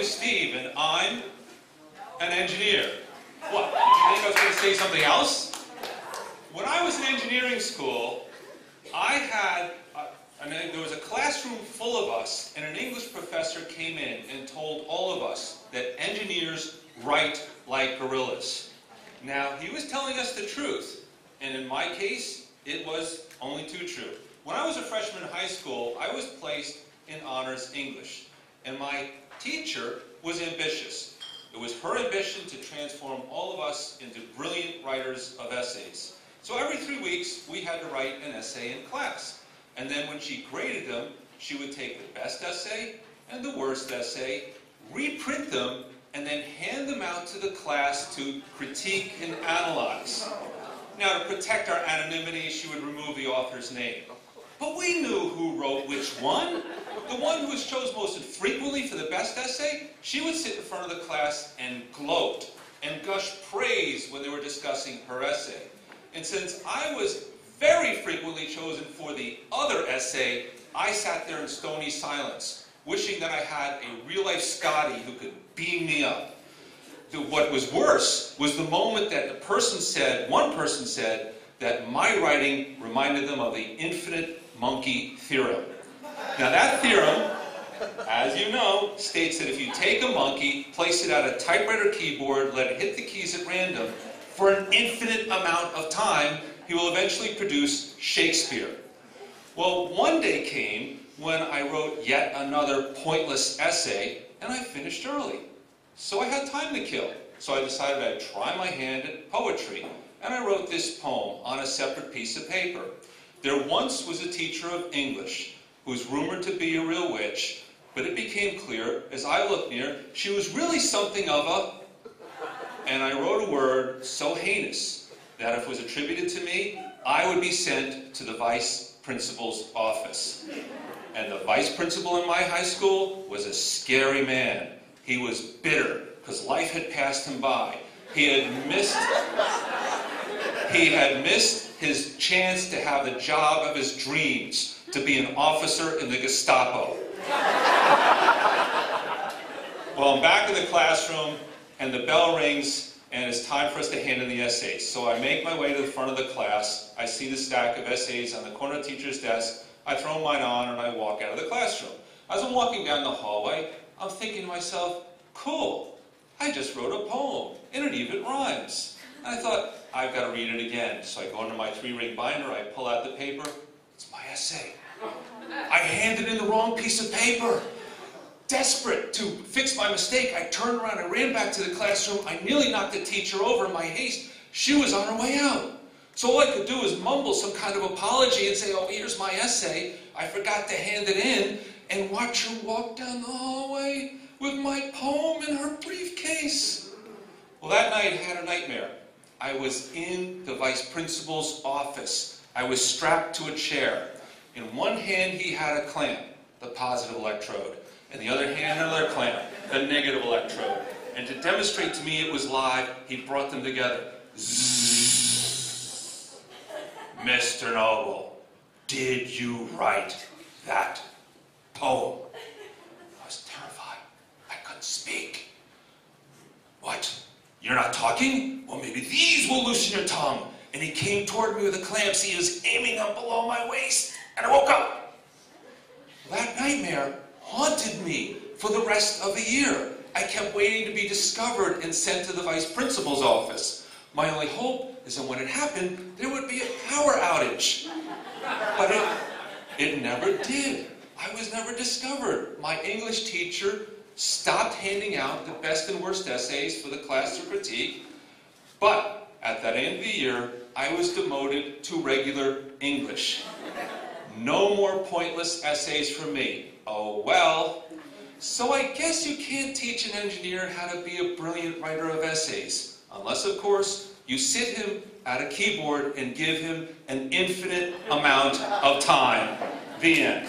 is Steve, and I'm an engineer. What, did you think I was going to say something else? When I was in engineering school, there was a classroom full of us, and an English professor came in and told all of us that engineers write like gorillas. Now, he was telling us the truth, and in my case, it was only too true. When I was a freshman in high school, I was placed in honors English, and my teacher was ambitious. It was her ambition to transform all of us into brilliant writers of essays. So every 3 weeks, we had to write an essay in class. And then when she graded them, she would take the best essay and the worst essay, reprint them, and then hand them out to the class to critique and analyze. Now, to protect our anonymity, she would remove the author's name. But we knew who wrote which one. The one who was chosen most frequently for the best essay, she would sit in front of the class and gloat and gush praise when they were discussing her essay. And since I was very frequently chosen for the other essay, I sat there in stony silence, wishing that I had a real-life Scotty who could beam me up. What was worse was the moment that one person said that my writing reminded them of the infinite monkey theorem. Now that theorem, as you know, states that if you take a monkey, place it at a typewriter keyboard, let it hit the keys at random, for an infinite amount of time, he will eventually produce Shakespeare. Well, one day came when I wrote yet another pointless essay, and I finished early. So I had time to kill. So I decided I'd try my hand at poetry, and I wrote this poem on a separate piece of paper. There once was a teacher of English who was rumored to be a real witch, but it became clear, as I looked near, she was really something of a... And I wrote a word so heinous that if it was attributed to me, I would be sent to the vice principal's office. And the vice principal in my high school was a scary man. He was bitter because life had passed him by. He had missed his chance to have the job of his dreams, to be an officer in the Gestapo. Well, I'm back in the classroom, and the bell rings, and it's time for us to hand in the essays. So I make my way to the front of the class. I see the stack of essays on the corner of the teacher's desk. I throw mine on, and I walk out of the classroom. As I'm walking down the hallway, I'm thinking to myself, cool, I just wrote a poem, and it even rhymes. And I thought, I've got to read it again. So I go into my 3-ring binder, I pull out the paper. It's my essay. I handed in the wrong piece of paper. Desperate to fix my mistake, I turned around, I ran back to the classroom. I nearly knocked the teacher over in my haste. She was on her way out. So all I could do was mumble some kind of apology and say, oh, here's my essay. I forgot to hand it in, and watch her walk down the hallway with my poem in her briefcase. Well, that night I had a nightmare. I was in the vice principal's office. I was strapped to a chair. In one hand he had a clamp, the positive electrode. In the other hand, another clamp, the negative electrode. And to demonstrate to me it was live, he brought them together. Zzz. Mr. Noble, did you write that poem? I was terrified. I couldn't speak. What? You're not talking? Well, maybe these will loosen your tongue. And he came toward me with the clamps. He was aiming up below my waist. And I woke up. That nightmare haunted me for the rest of the year. I kept waiting to be discovered and sent to the vice principal's office. My only hope is that when it happened, there would be a power outage. But it never did. I was never discovered. My English teacher stopped handing out the best and worst essays for the class to critique. But at that end of the year, I was demoted to regular English. No more pointless essays from me. Oh well. So I guess you can't teach an engineer how to be a brilliant writer of essays. Unless, of course, you sit him at a keyboard and give him an infinite amount of time. The end.